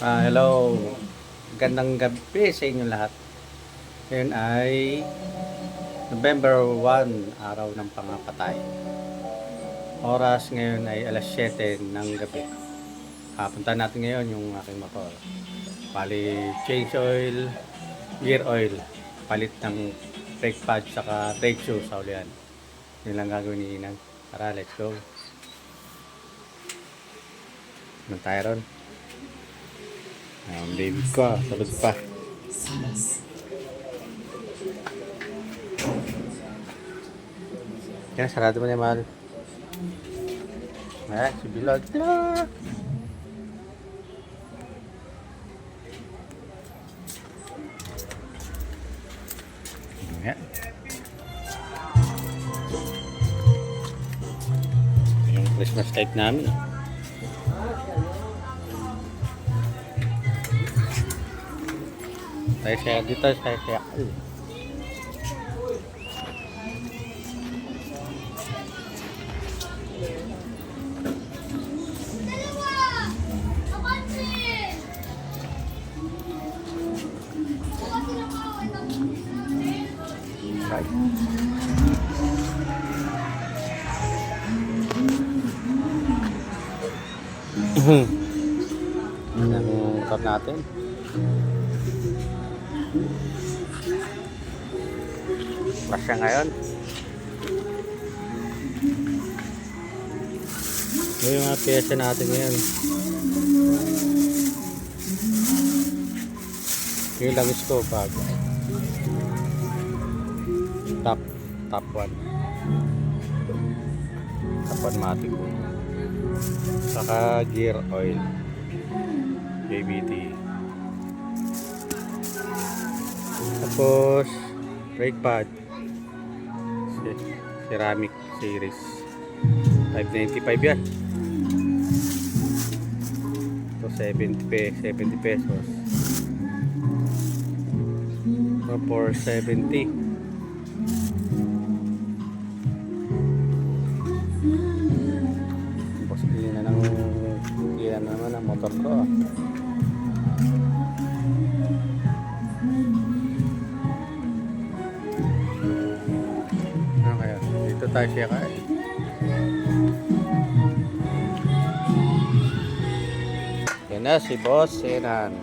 Hello. Gandang gabi sa inyo lahat. Ngayon ay November 1, araw ng pangapatay. Oras ngayon ay alas 7 ng gabi. Punta natin ngayon yung aking motor. Bali, change oil, gear oil, palit ng brake pad saka brake shoe sa ulian. Yun lang gagawin ni Inang. Tara, let's go. Ano tayo ron? Ang baby ko, sagot pa. Yan, sarado mo na yung mahal. Ayan, si Bilog. Ayan. Yung Christmas cake namin. Saya dito, saya. Yan ang motor natin. Pasya ngayon. Ito yung mga pyesa natin ngayon. Yung langis ko bago. Top 1. Top 1 matic. Saka gear oil. JBT. Tapos brake pad. Ceramic series 595 yan. So 70 pesos. So 470. Tapos ilan naman ang motor ko. Dito tayo siya kain. Yan na si Boss Senan.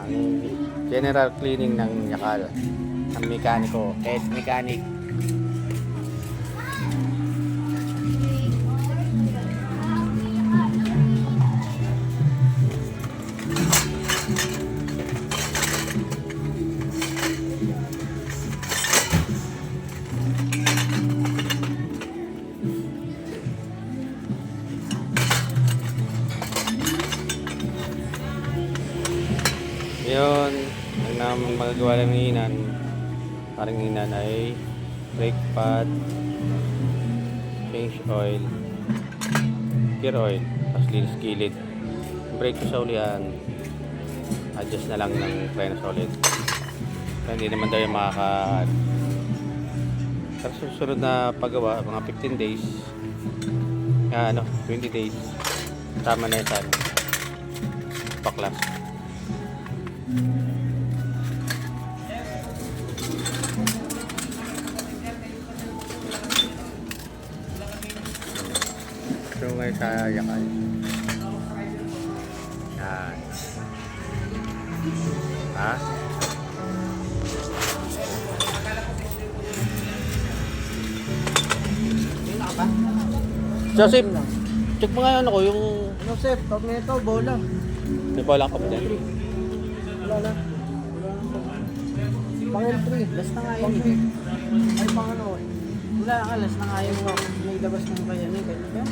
Ang general cleaning ng yakal. Ang mekaniko, head mechanic. Yun, ang naman magagawa lang ng Inan, parang Inan ay brake pad, change oil, gear oil, tapos linis gilid. Brake ko sa ulian, adjust na lang ng preno solid. Hindi naman daw yung sa susunod na paggawa, mga 15 days, 20 days, tama na yun sa paklas. So ngayon sa yakay. Yan. Ha? Joseph, check mo nga ano ko yung... Ano, Sef? Tawag na ito, bola. May bola ka ba dyan? Wala na. Pang L3. Last na nga yun. Ay, pang ano eh. Wala ka, last na nga yun. May labas ng kaya niya. Kaya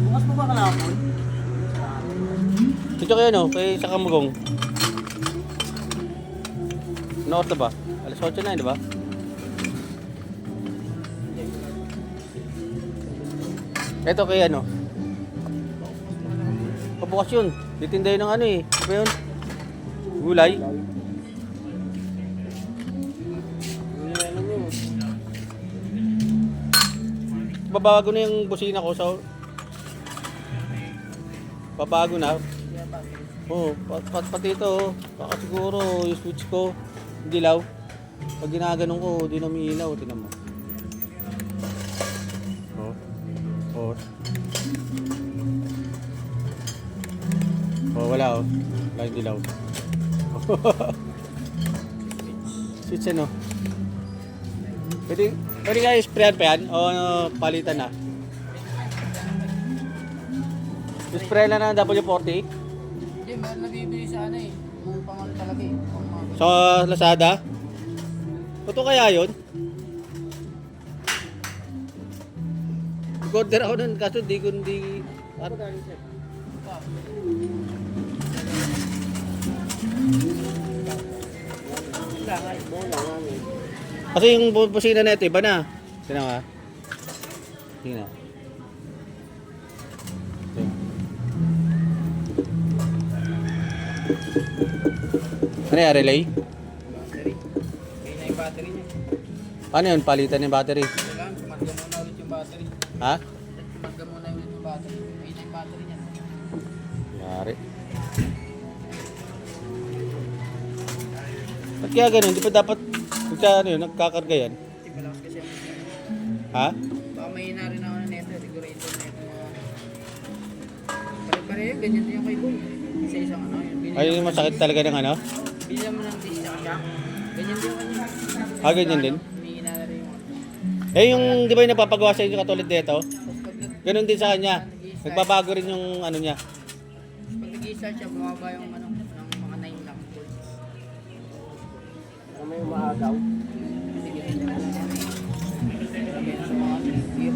bukas mo ba kalapon? Dito kayo no, kay sa Kamugong. Ano oras na ba? Alas 8 na yun, di ba? Ito kay ano? Pabukas yun. Ditinda yun ng ano eh. Ano ba yun? Gulay. Babago na yung busina ko. So, babago na. Oh, pati ito, oh. Baka siguro yung switch ko, dilaw. Pag ginaganon ko, di na umiilaw. Tingnan mo. Oh. Oh. Oh, wala oh. Wala yung dilaw. Switch ano? Pwede nga i-sprayan pa yan? O ano, palitan na? I-spray na ng W40? Hindi, meron nabibili sa ano eh. Yung pang talaga eh. Sa Lazada? Totoo kaya yun? Nag-order ako nun, kaso di ko hindi... Ano galing siya? Kasi yung busina na ito, iba na. Sino nga? Sino? Ano yung relay? Battery. Kaya na yung battery niya. Paano yun? Palitan yung battery? Kailangan, sumarga muna ulit yung battery. Ha? Sumarga muna ulit yung battery. Kaya na yung battery niya. Yari. Ba't kaya ganun? Di pa dapat ano yun, nagkakarga yan? Hindi malakas kasi ang Ha? baka mahina rin ako na neto. Siguro internet mo. Pare-pareho, ganyan din yung kay Boy. Isa-isang ano yun. Ay, masakit talaga ng ano? Binila mo ng dish tsaka shock. Ganyan din yung kanya. Ah, ganyan din? Humihina na rin yung Eh, yung, di ba yung napapagawa sa inyo katulad dito? Tapos pag Ganun din sa kanya. Nagbabago rin yung ano niya. pag nag-i-start siya, bumaba yung ano, ng mga 9 lang. May umaagaw. Sige. Lagyan sa mga gear.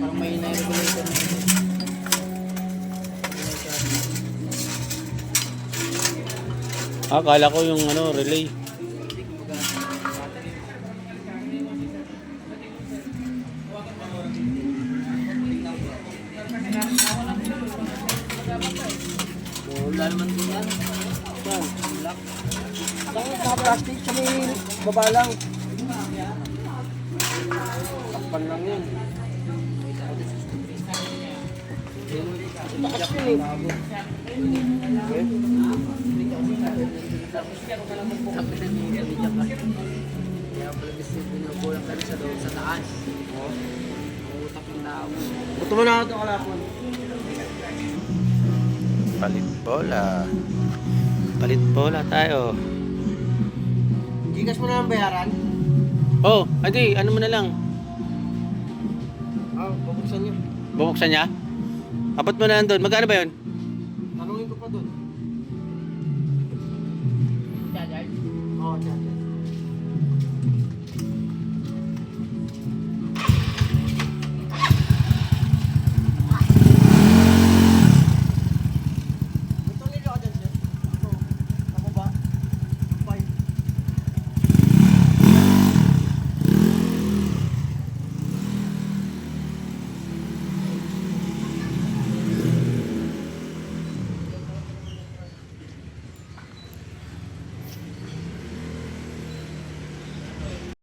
Parang may na-regulator na ito. Akala ko yung ano, relay. Hindi gumagana. Battery. Wala naman din yan. Yan. Lock. Ang naka-plastic sa may baba lang. Takpan lang yun. Takas yun eh. Sabi na niya, hindi niya pa. Kaya pala gusto binubulang kami sa doon sa taas. Utak ng tao. Buto mo na ako ito kalapon. Palit bola. Palit bola tayo. Gigas mo na ang bayaran. Oh, hindi, ano mo na lang. Ah, bubuksan niyo. Bubuksan niya? Abot mo na lang doon. Magkano ba yun?